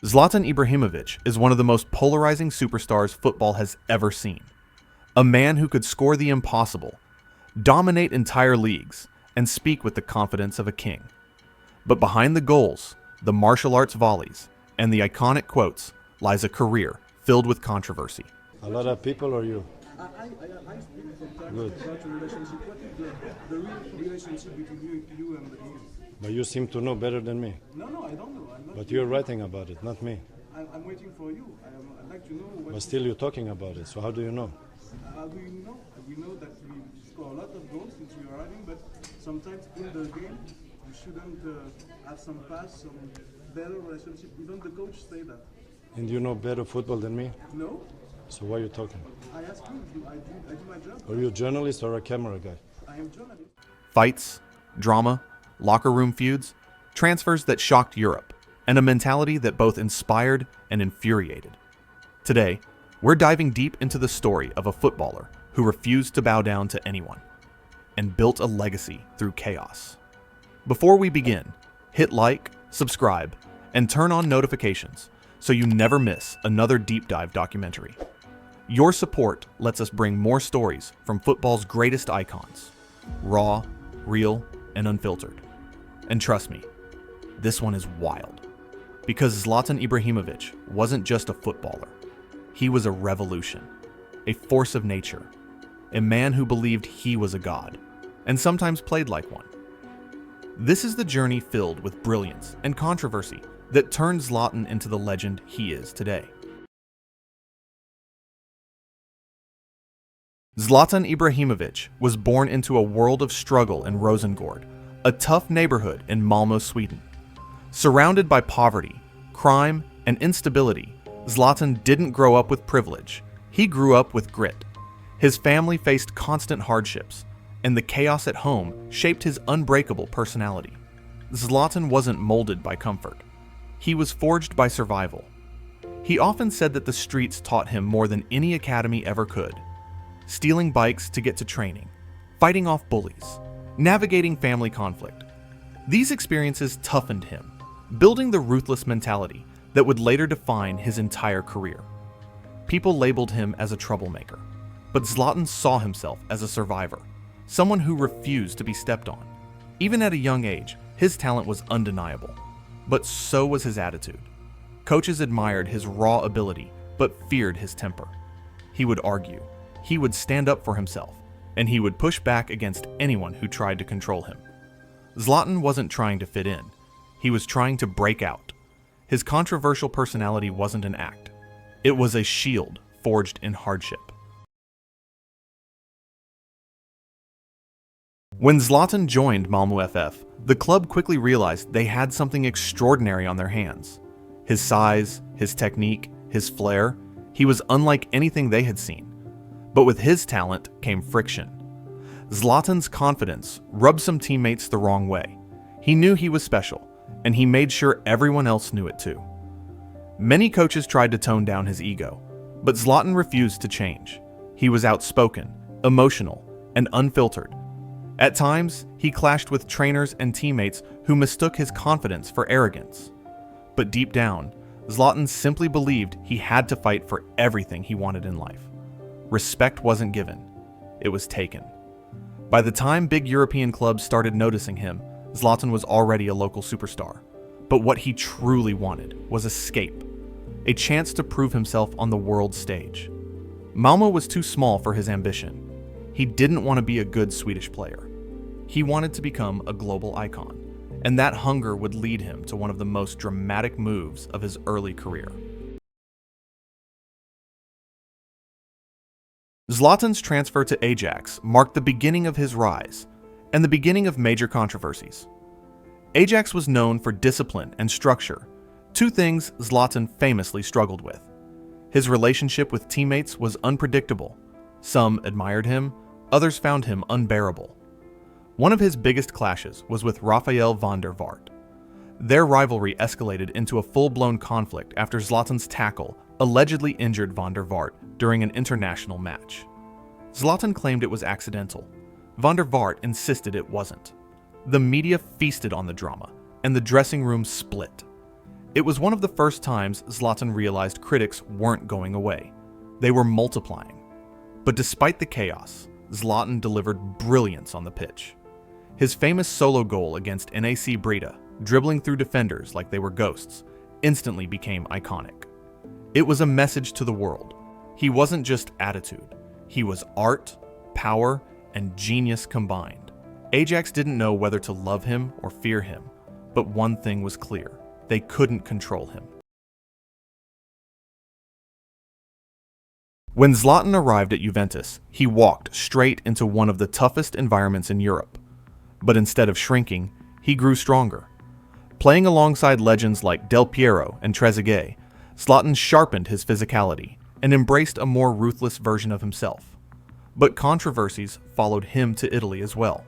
Zlatan Ibrahimović is one of the most polarizing superstars football has ever seen. A man who could score the impossible, dominate entire leagues, and speak with the confidence of a king. But behind the goals, the martial arts volleys, and the iconic quotes lies a career filled with controversy. A lot of people or you? I speak sometimes Good. about your relationship. What is the real relationship between you and the game? But you seem to know better than me. No, I don't know. I'm not. But you're writing about it, not me. I'm waiting for you. I'd like to know what. But still you're talking about it, so how do you know? We know. We know that we score a lot of goals since we are arriving, but sometimes in the game we shouldn't have some pass, some better relationship. Even the coach say that. And you know better football than me? No, So why are you talking? I ask you. I do my job. Are you a journalist or a camera guy? I am journalist. Fights, drama, locker room feuds, transfers that shocked Europe, and a mentality that both inspired and infuriated. Today, we're diving deep into the story of a footballer who refused to bow down to anyone and built a legacy through chaos. Before we begin, hit like, subscribe, and turn on notifications so you never miss another deep dive documentary. Your support lets us bring more stories from football's greatest icons, raw, real, and unfiltered. And trust me, this one is wild. Because Zlatan Ibrahimović wasn't just a footballer. He was a revolution, a force of nature, a man who believed he was a god, and sometimes played like one. This is the journey filled with brilliance and controversy that turned Zlatan into the legend he is today. Zlatan Ibrahimović was born into a world of struggle in Rosengård, a tough neighborhood in Malmö, Sweden. Surrounded by poverty, crime, and instability, Zlatan didn't grow up with privilege. He grew up with grit. His family faced constant hardships, and the chaos at home shaped his unbreakable personality. Zlatan wasn't molded by comfort. He was forged by survival. He often said that the streets taught him more than any academy ever could. Stealing bikes to get to training, fighting off bullies, navigating family conflict. These experiences toughened him, building the ruthless mentality that would later define his entire career. People labeled him as a troublemaker, but Zlatan saw himself as a survivor, someone who refused to be stepped on. Even at a young age, his talent was undeniable, but so was his attitude. Coaches admired his raw ability, but feared his temper. He would argue, he would stand up for himself, and he would push back against anyone who tried to control him. Zlatan wasn't trying to fit in. He was trying to break out. His controversial personality wasn't an act. It was a shield forged in hardship. When Zlatan joined Malmö FF, the club quickly realized they had something extraordinary on their hands. His size, his technique, his flair, he was unlike anything they had seen. But with his talent came friction. Zlatan's confidence rubbed some teammates the wrong way. He knew he was special, and he made sure everyone else knew it too. Many coaches tried to tone down his ego, but Zlatan refused to change. He was outspoken, emotional, and unfiltered. At times, he clashed with trainers and teammates who mistook his confidence for arrogance. But deep down, Zlatan simply believed he had to fight for everything he wanted in life. Respect wasn't given, it was taken. By the time big European clubs started noticing him, Zlatan was already a local superstar. But what he truly wanted was escape, a chance to prove himself on the world stage. Malmö was too small for his ambition. He didn't want to be a good Swedish player. He wanted to become a global icon, and that hunger would lead him to one of the most dramatic moves of his early career. Zlatan's transfer to Ajax marked the beginning of his rise and the beginning of major controversies. Ajax was known for discipline and structure, two things Zlatan famously struggled with. His relationship with teammates was unpredictable. Some admired him, others found him unbearable. One of his biggest clashes was with Rafael van der Vaart. Their rivalry escalated into a full-blown conflict after Zlatan's tackle allegedly injured van der Vaart during an international match. Zlatan claimed it was accidental. Van der Vaart insisted it wasn't. The media feasted on the drama, and the dressing room split. It was one of the first times Zlatan realized critics weren't going away. They were multiplying. But despite the chaos, Zlatan delivered brilliance on the pitch. His famous solo goal against NAC Breda, dribbling through defenders like they were ghosts, instantly became iconic. It was a message to the world. He wasn't just attitude. He was art, power, and genius combined. Ajax didn't know whether to love him or fear him, but one thing was clear. They couldn't control him. When Zlatan arrived at Juventus, he walked straight into one of the toughest environments in Europe. But instead of shrinking, he grew stronger. Playing alongside legends like Del Piero and Trezeguet, Zlatan sharpened his physicality and embraced a more ruthless version of himself. But controversies followed him to Italy as well.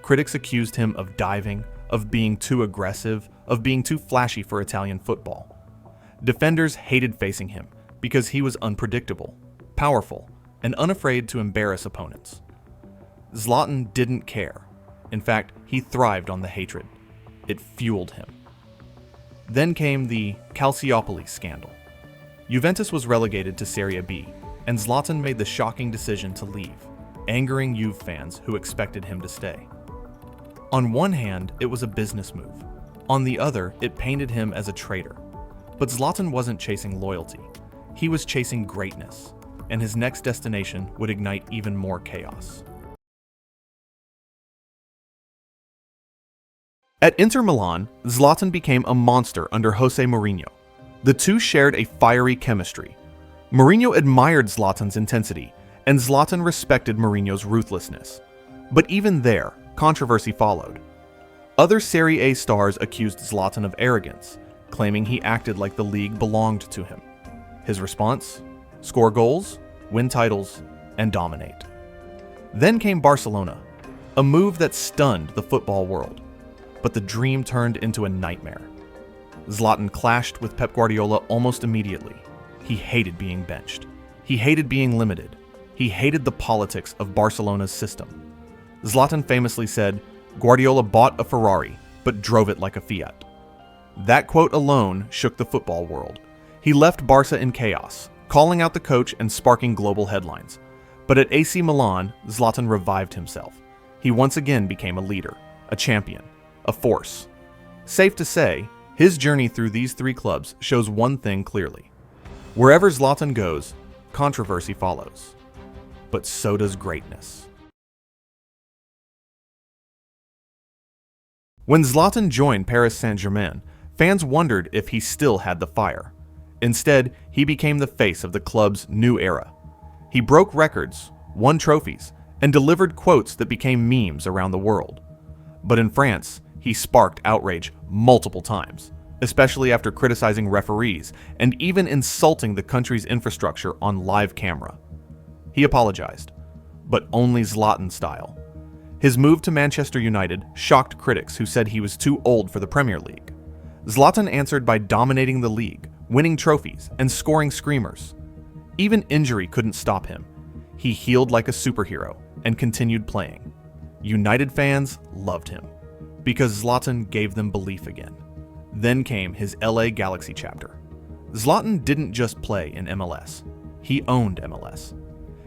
Critics accused him of diving, of being too aggressive, of being too flashy for Italian football. Defenders hated facing him because he was unpredictable, powerful, and unafraid to embarrass opponents. Zlatan didn't care. In fact, he thrived on the hatred. It fueled him. Then came the Calciopoli scandal. Juventus was relegated to Serie B, and Zlatan made the shocking decision to leave, angering Juve fans who expected him to stay. On one hand, it was a business move. On the other, it painted him as a traitor. But Zlatan wasn't chasing loyalty. He was chasing greatness, and his next destination would ignite even more chaos. At Inter Milan, Zlatan became a monster under Jose Mourinho. The two shared a fiery chemistry. Mourinho admired Zlatan's intensity, and Zlatan respected Mourinho's ruthlessness. But even there, controversy followed. Other Serie A stars accused Zlatan of arrogance, claiming he acted like the league belonged to him. His response? Score goals, win titles, and dominate. Then came Barcelona, a move that stunned the football world. But the dream turned into a nightmare. Zlatan clashed with Pep Guardiola almost immediately. He hated being benched. He hated being limited. He hated the politics of Barcelona's system. Zlatan famously said, "Guardiola bought a Ferrari, but drove it like a Fiat." That quote alone shook the football world. He left Barca in chaos, calling out the coach and sparking global headlines. But at AC Milan, Zlatan revived himself. He once again became a leader, a champion, a force. Safe to say, his journey through these three clubs shows one thing clearly. Wherever Zlatan goes, controversy follows. But so does greatness. When Zlatan joined Paris Saint-Germain, fans wondered if he still had the fire. Instead, he became the face of the club's new era. He broke records, won trophies, and delivered quotes that became memes around the world. But in France, he sparked outrage multiple times, especially after criticizing referees and even insulting the country's infrastructure on live camera. He apologized, but only Zlatan style. His move to Manchester United shocked critics who said he was too old for the Premier League. Zlatan answered by dominating the league, winning trophies, and scoring screamers. Even injury couldn't stop him. He healed like a superhero and continued playing. United fans loved him because Zlatan gave them belief again. Then came his LA Galaxy chapter. Zlatan didn't just play in MLS. He owned MLS.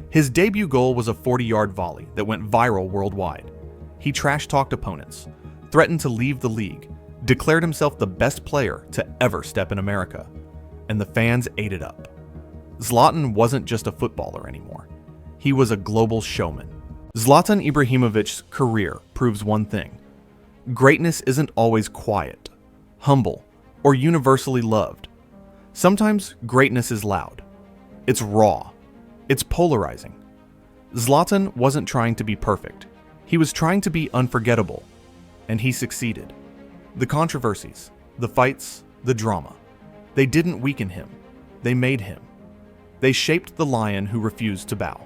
His debut goal was a 40-yard volley that went viral worldwide. He trash-talked opponents, threatened to leave the league, declared himself the best player to ever step in America, and the fans ate it up. Zlatan wasn't just a footballer anymore. He was a global showman. Zlatan Ibrahimovic's career proves one thing. Greatness isn't always quiet, humble, or universally loved. Sometimes greatness is loud. It's raw. It's polarizing. Zlatan wasn't trying to be perfect. He was trying to be unforgettable, and he succeeded. The controversies, the fights, the drama, they didn't weaken him. They made him. They shaped the lion who refused to bow,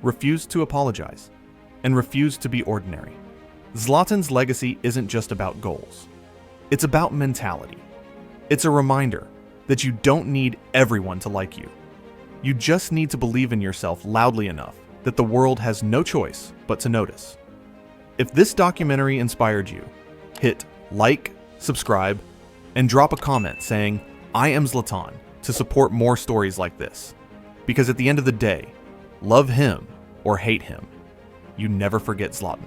refused to apologize, and refused to be ordinary. Zlatan's legacy isn't just about goals. It's about mentality. It's a reminder that you don't need everyone to like you. You just need to believe in yourself loudly enough that the world has no choice but to notice. If this documentary inspired you, hit like, subscribe, and drop a comment saying, "I am Zlatan," to support more stories like this. Because at the end of the day, love him or hate him, you never forget Zlatan.